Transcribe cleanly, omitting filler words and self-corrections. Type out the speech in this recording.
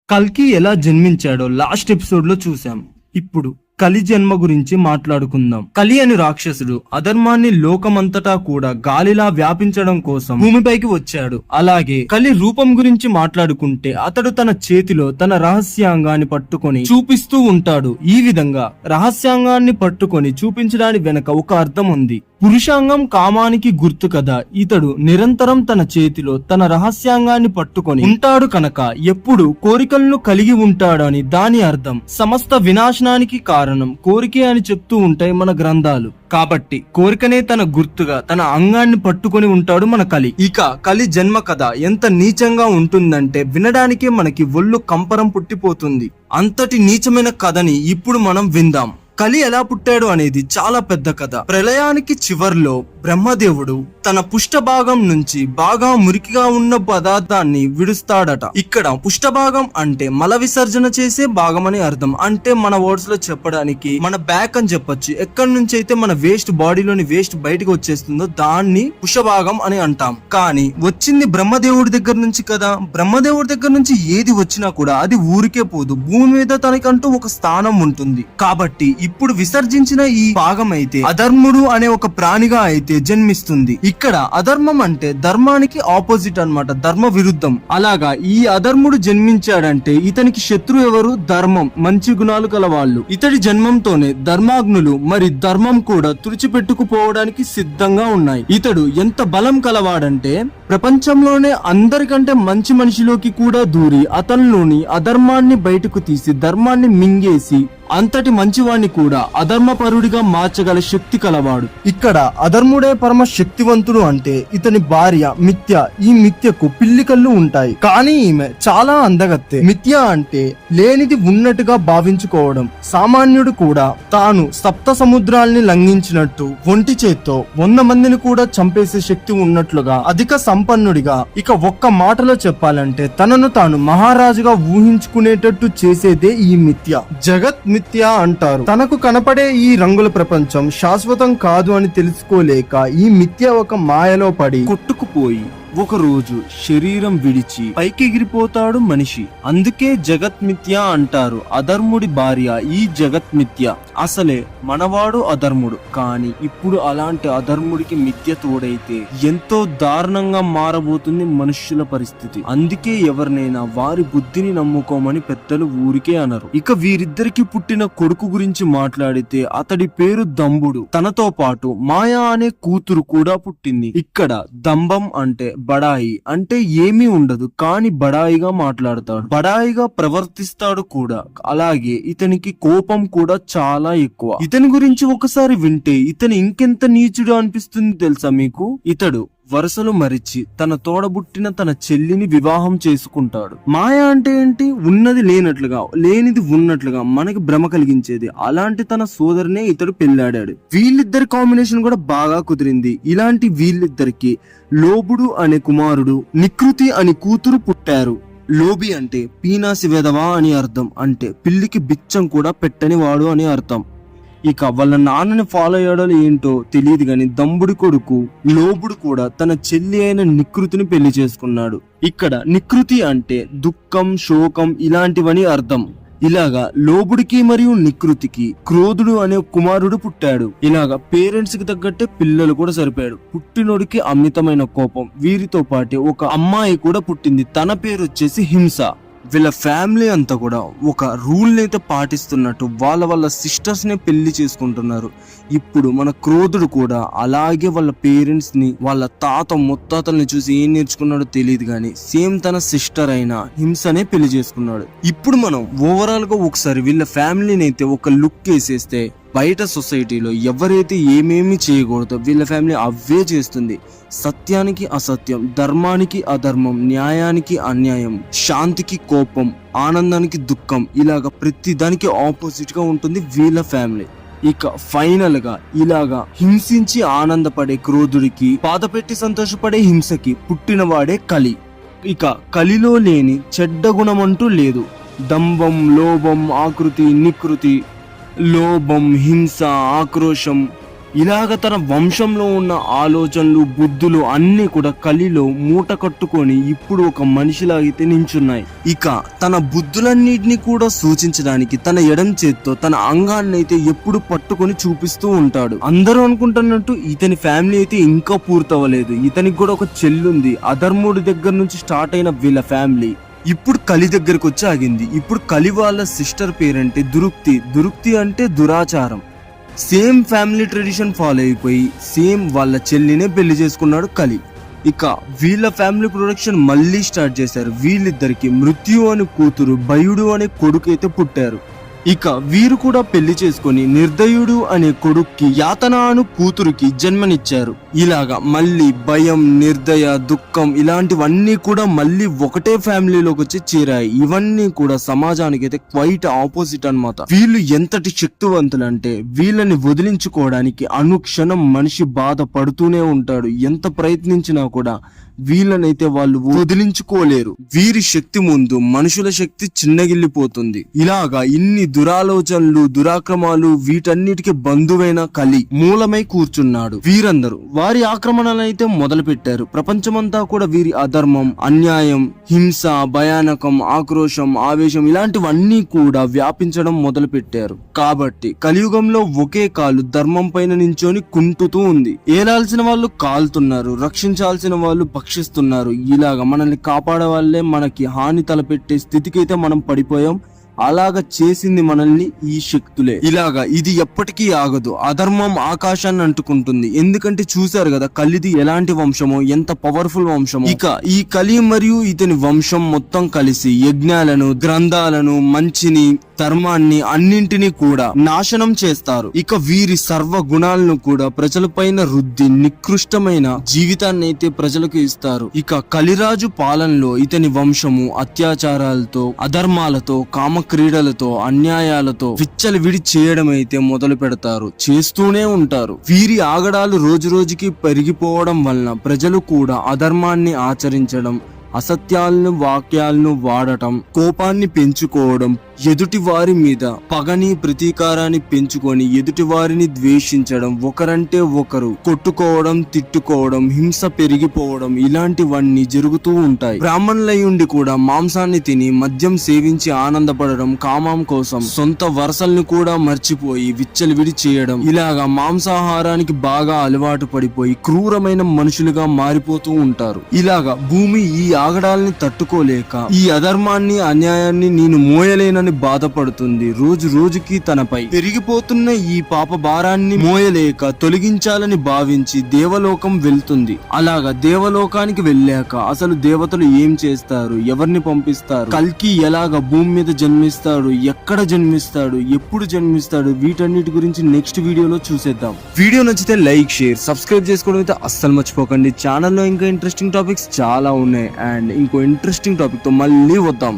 కల్కి ఎలా జన్మించాడో last episode లో చూసాం. ఇప్పుడు కలి జన్మ గురించి మాట్లాడుకుందాం. కలి అని రాక్షసుడు అధర్మాన్ని లోకమంతటా కూడా గాలిలా వ్యాపించడం కోసం భూమిపైకి వచ్చాడు. అలాగే కలి రూపం గురించి మాట్లాడుకుంటే అతడు తన చేతిలో తన రహస్యాంగాన్ని పట్టుకొని చూపిస్తూ ఉంటాడు. ఈ విధంగా రహస్యాంగాన్ని పట్టుకొని చూపించడానికి వెనక ఒక అర్థం ఉంది. పురుషాంగం కామానికి గుర్తు కదా. ఇతడు నిరంతరం తన చేతిలో తన రహస్యాంగాన్ని పట్టుకొని ఉంటాడు కనుక ఎప్పుడు కోరికలను కలిగి ఉంటాడు అని దాని అర్థం. సమస్త వినాశనానికి కారణం కోరికే అని చెప్తూ ఉంటాయి మన గ్రంథాలు. కాబట్టి కోరికనే తన గుర్తుగా తన అంగాన్ని పట్టుకొని ఉంటాడు మన కలి. ఇక కలి జన్మ కథ ఎంత నీచంగా ఉంటుందంటే వినడానికే మనకి ఒళ్ళు కంపరం పుట్టిపోతుంది. అంతటి నీచమైన కథని ఇప్పుడు మనం విందాం. కలి ఎలా పుట్టాడు అనేది చాలా పెద్ద కథ. ప్రళయానికి చివర్లో బ్రహ్మదేవుడు తన పుష్టభాగం నుంచి బాగా మురికిగా ఉన్న పదార్థాన్ని విడుస్తాడట. ఇక్కడ పుష్టభాగం అంటే మల విసర్జన చేసే భాగం అని అర్థం. అంటే మన వర్డ్స్ లో చెప్పడానికి మన బ్యాక్ అని చెప్పొచ్చు. ఎక్కడి నుంచి అయితే మన వేస్ట్ బాడీలోని వేస్ట్ బయటకు వచ్చేస్తుందో దాన్ని పుష్పభాగం అని అంటాం. కానీ వచ్చింది బ్రహ్మదేవుడి దగ్గర నుంచి కదా. బ్రహ్మదేవుడి దగ్గర నుంచి ఏది వచ్చినా కూడా అది ఊరికే పోదు. భూమి మీద తనకంటూ ఒక స్థానం ఉంటుంది. కాబట్టి ఇప్పుడు విసర్జించిన ఈ భాగం అయితే అధర్ముడు అనే ఒక ప్రాణిగా అయితే జన్మిస్తుంది. ఇక్కడ అధర్మం అంటే ధర్మానికి ఆపోజిట్ అన్నమాట, ధర్మ విరుద్ధం. అలాగా ఈ అధర్ముడు జన్మించాడంటే ఇతనికి శత్రు ఎవరు? ధర్మం, మంచి గుణాలు కల వాళ్ళు. ఇతడి జన్మంతోనే ధర్మాగ్నులు మరి ధర్మం కూడా తుడిచిపెట్టుకుపోవడానికి సిద్ధంగా ఉన్నాయి. ఇతడు ఎంత బలం కలవాడంటే ప్రపంచంలోనే అందరికంటే మంచి మనిషిలోకి కూడా దూరి అతనిలోని అధర్మాన్ని బయటకు తీసి ధర్మాన్ని మింగేసి అంతటి మంచివాణ్ణి కూడా అధర్మపరుడిగా మార్చగల శక్తి కలవాడు. ఇక్కడ అధర్ముడే పరమ శక్తివంతుడు అంటే ఇతని భార్య మిథ్య. ఈ మిథ్యకు పిల్లి కళ్ళు ఉంటాయి, కానీ ఈమె చాలా అందగత్తె. మిథ్య అంటే లేనిది ఉన్నట్టుగా భావించుకోవడం. సామాన్యుడు కూడా తాను సప్త సముద్రాల్ని లంఘించినట్టు ఒంటి చేత్తో 100 మందిని కూడా చంపేసే శక్తి ఉన్నట్లుగా అధిక సంపన్నుడిగా. ఇక ఒక్క మాటలో చెప్పాలంటే తనను తాను మహారాజుగా ఊహించుకునేటట్టు చేసేదే ఈ మిథ్య. జగత్ మిథ్య అంటారు. తనకు కనపడే ఈ రంగుల ప్రపంచం శాశ్వతం కాదు అని తెలుసుకోలేక ఈ మిథ్య ఒక మాయలో పడి కొట్టుకుపోయి ఒక రోజు శరీరం విడిచి పైకి ఎగిరిపోతాడు మనిషి. అందుకే జగత్ మిథ్య అంటారు. అధర్ముడి భార్య ఈ జగత్ మిథ్య. అసలే మనవాడు అధర్ముడు, కానీ ఇప్పుడు అలాంటి అధర్ముడికి మిథ్య తోడైతే ఎంతో దారుణంగా మారబోతుంది మనుష్యుల పరిస్థితి. అందుకే ఎవరినైనా వారి బుద్ధిని నమ్ముకోమని పెద్దలు ఊరికే అనరు. ఇక వీరిద్దరికి పుట్టిన కొడుకు గురించి మాట్లాడితే అతడి పేరు దంబుడు. తనతో పాటు మాయా అనే కూతురు కూడా పుట్టింది. ఇక్కడ దంభం అంటే బడాయి అంటే ఏమీ ఉండదు, కానీ బడాయిగా మాట్లాడతాడు, బడాయిగా ప్రవర్తిస్తాడు కూడా. అలాగే ఇతనికి కోపం కూడా చాలా ఎక్కువ. ఇతని గురించి ఒకసారి వింటే ఇతను ఇంకెంత నీచుడు అనిపిస్తుంది తెలుసా మీకు. ఇతడు వరుసలు మరిచి తన తోడబుట్టిన తన చెల్లిని వివాహం చేసుకుంటాడు. మాయ అంటే ఏంటి? ఉన్నది లేనట్లుగా, లేనిది ఉన్నట్లుగా మనకి భ్రమ కలిగించేది. అలాంటి తన సోదరినే ఇతడు పెళ్ళాడాడు. వీళ్ళిద్దరి కాంబినేషన్ కూడా బాగా కుదిరింది. ఇలాంటి వీళ్ళిద్దరికి లోబుడు అనే కుమారుడు, నికృతి అని కూతురు పుట్టారు. లోబి అంటే పీనాసి వెధవా అని అర్థం. అంటే పిల్లికి బిచ్చం కూడా పెట్టని వాడు అని అర్థం. ఇక వాళ్ళ నాన్నని ఫాలో అయ్యాడో ఏంటో తెలియదు గాని దంబుడి కొడుకు లోబుడు కూడా తన చెల్లి అయిన నికృతిని పెళ్లి చేసుకున్నాడు. ఇక్కడ నికృతి అంటే దుఃఖం, శోకం ఇలాంటివని అర్థం. ఇలాగా లోబుడికి మరియు నికృతికి క్రోధుడు అనే కుమారుడు పుట్టాడు. ఇలాగా పేరెంట్స్ కి తగ్గట్టే పిల్లలు కూడా సరిపోయాడు. పుట్టినోడికి అమితమైన కోపం. వీరితో పాటు ఒక అమ్మాయి కూడా పుట్టింది. తన పేరు వచ్చేసి హింస. వీళ్ళ ఫ్యామిలీ అంతా కూడా ఒక రూల్ అయితే పాటిస్తున్నట్టు వాళ్ళ సిస్టర్స్ ని పెళ్లి చేసుకుంటున్నారు. ఇప్పుడు మన క్రోధుడు కూడా అలాగే వాళ్ళ పేరెంట్స్ ని, వాళ్ళ తాత ముత్తాతల్ని చూసి ఏం నేర్చుకున్నాడో తెలియదు కానీ సేమ్ తన సిస్టర్ అయిన హింసనే పెళ్లి చేసుకున్నాడు. ఇప్పుడు మనం ఓవరాల్ గా ఒకసారి వీళ్ళ ఫ్యామిలీని అయితే ఒక లుక్ వేసేస్తే బయట సొసైటీలో ఎవరైతే ఏమేమి చేయకూడదో వీళ్ళ ఫ్యామిలీ అవే చేస్తుంది. సత్యానికి అసత్యం, ధర్మానికి అధర్మం, న్యాయానికి అన్యాయం, శాంతికి కోపం, ఆనందానికి దుఃఖం, ఇలాగ ప్రతి దానికి ఆపోజిట్ గా ఉంటుంది వీళ్ళ ఫ్యామిలీ. ఇక ఫైనల్ గా ఇలాగా హింసించి ఆనందపడే క్రోధుడికి, బాధపెట్టి సంతోషపడే హింసకి పుట్టినవాడే కలి. ఇక కలిలో లేని చెడ్డ గుణం అంటూ లేదు. దంభం, లోభం, ఆకృతి, నికృతి, లోభం, హింస, ఆక్రోశం, ఇలాగ తన వంశంలో ఉన్న ఆలోచనలు బుద్ధులు అన్ని కూడా కలిలో మూట కట్టుకొని ఇప్పుడు ఒక మనిషిలాగైతే నించున్నాయి. ఇక తన బుద్ధులన్నిటినీ కూడా సూచించడానికి తన ఎడం చేత్తో తన అంగాన్ని అయితే ఎప్పుడు పట్టుకొని చూపిస్తూ ఉంటాడు. అందరూ అనుకుంటున్నట్టు ఇతని ఫ్యామిలీ అయితే ఇంకా పూర్తవలేదు. ఇతనికి కూడా ఒక చెల్లుంది. అధర్ముడి దగ్గర నుంచి స్టార్ట్ అయిన వీళ్ళ ఫ్యామిలీ ఇప్పుడు కలి దగ్గరకు వచ్చి ఆగింది. ఇప్పుడు కలి వాళ్ళ సిస్టర్ పేరంటే దురుక్తి. దురుక్తి అంటే దురాచారం. సేమ్ ఫ్యామిలీ ట్రెడిషన్ ఫాలో అయిపోయి సేమ్ వాళ్ళ చెల్లినే పెళ్లి చేసుకున్నాడు కలి. ఇక వీళ్ళ ఫ్యామిలీ ప్రొడక్షన్ మళ్ళీ స్టార్ట్ చేశారు. వీళ్ళిద్దరికి మృత్యు అనే కూతురు, భయుడు అనే కొడుకు అయితే పుట్టారు. ఇక వీరు కూడా పెళ్లి చేసుకుని నిర్దయుడు అనే కొడుక్కి యాతన అను కూతురుకి జన్మనిచ్చారు. ఇలాగా మళ్ళీ భయం, నిర్దయ, దుఃఖం ఇలాంటివన్నీ కూడా మళ్ళీ ఒకటే ఫ్యామిలీలోకి వచ్చి చేరాయి. ఇవన్నీ కూడా సమాజానికి అయితే క్వైట్ ఆపోజిట్ అన్నమాట. వీళ్ళు ఎంతటి శక్తివంతులంటే వీళ్ళని వదిలించుకోవడానికి అనుక్షణం మనిషి బాధ పడుతూనే ఉంటాడు. ఎంత ప్రయత్నించినా కూడా వీళ్ళనైతే వాళ్ళు వదిలించుకోలేరు. వీరి శక్తి ముందు మనుషుల శక్తి చిన్నగిల్లిపోతుంది. ఇలాగా ఇన్ని దురాలోచనలు, దురాక్రమాలు వీటన్నిటికీ బంధువైన కలి మూలమై కూర్చున్నాడు. వీరందరూ వారి ఆక్రమణలైతే మొదలు పెట్టారు. ప్రపంచమంతా కూడా వీరి అధర్మం, అన్యాయం, హింస, భయానకం, ఆక్రోశం, ఆవేశం ఇలాంటివన్నీ కూడా వ్యాపించడం మొదలు పెట్టారు. కాబట్టి కలియుగంలో ఒకే కాలు ధర్మం పైన నించొని కుంటుతూ ఉంది. ఏలాల్సిన వాళ్ళు కాల్తున్నారు, రక్షించాల్సిన వాళ్ళు భక్షిస్తున్నారు. ఇలాగా మనల్ని కాపాడే వాళ్ళే మనకి హాని తలపెట్టే స్థితికైతే మనం పడిపోయాం. అలాగ చేసింది మనల్ని ఈ శక్తులే. ఇలాగా ఇది ఎప్పటికీ ఆగదు. అధర్మం ఆకాశాన్ని అంటుకుంటుంది. ఎందుకంటే చూశారు కదా కలిది ఎలాంటి వంశమో, ఎంత పవర్ఫుల్ వంశమో. ఇక ఈ కలి మరియు ఇతని వంశం మొత్తం కలిసి యజ్ఞాలను, గ్రంథాలను, మంచిని, ధర్మాన్ని అన్నింటినీ కూడా నాశనం చేస్తారు. ఇక వీరి సర్వ గుణాలను కూడా ప్రజలపైన రుద్ది నికృష్టమైన జీవితాన్ని అయితే ప్రజలకు ఇస్తారు. ఇక కలిరాజు పాలనలో ఇతని వంశము అత్యాచారాలతో, అధర్మాలతో, కామ క్రీడలతో, అన్యాయాలతో విచ్చలవిడి చేయడం అయితే మొదలు పెడతారు. చేస్తూనే ఉంటారు. వీరి ఆగడాలు రోజు రోజుకి పెరిగిపోవడం వలన ప్రజలు కూడా అధర్మాన్ని ఆచరించడం, అసత్యాలను, వాక్యాలను వాడటం, కోపాన్ని పెంచుకోవడం, ఎదుటి వారి మీద పగని, ప్రతీకారాన్ని పెంచుకొని ఎదుటి వారిని ద్వేషించడం, ఒకరంటే ఒకరు కొట్టుకోవడం, తిట్టుకోవడం, హింస పెరిగిపోవడం ఇలాంటివన్నీ జరుగుతూ ఉంటాయి. బ్రాహ్మణులయ్యుండి కూడా మాంసాన్ని తిని మద్యం సేవించి ఆనందపడడం, కామం కోసం సొంత వరసల్ని కూడా మర్చిపోయి విచ్చలవిడి చేయడం, ఇలాగా మాంసాహారానికి బాగా అలవాటు పడిపోయి క్రూరమైన మనుషులుగా మారిపోతూ ఉంటారు. ఇలాగా భూమి ఈ ఆగడాల్ని తట్టుకోలేక ఈ అధర్మాన్ని, అన్యాయాన్ని నేను మోయలేనని బాధపడుతుంది. రోజు రోజుకి తనపై పెరిగిపోతున్న ఈ పాప భారాన్ని మోయలేక తొలగించాలని భావించి దేవలోకం వెళ్తుంది. అలాగా దేవలోకానికి వెళ్ళాక అసలు దేవతలు ఏం చేస్తారు, ఎవరిని పంపిస్తారు, కల్కి ఎలాగ భూమి మీద జన్మిస్తాడు, ఎక్కడ జన్మిస్తాడు, ఎప్పుడు జన్మిస్తాడు, వీటన్నిటి గురించి నెక్స్ట్ వీడియోలో చూసేద్దాం. వీడియో నచ్చితే లైక్, షేర్, సబ్స్క్రైబ్ చేసుకోవడం అయితే అస్సలు మర్చిపోకండి. ఛానల్లో ఇంకా ఇంట్రెస్టింగ్ టాపిక్స్ చాలా ఉన్నాయి. అండ్ ఇంకో ఇంట్రెస్టింగ్ టాపిక్ తో మళ్ళీ వద్దాం.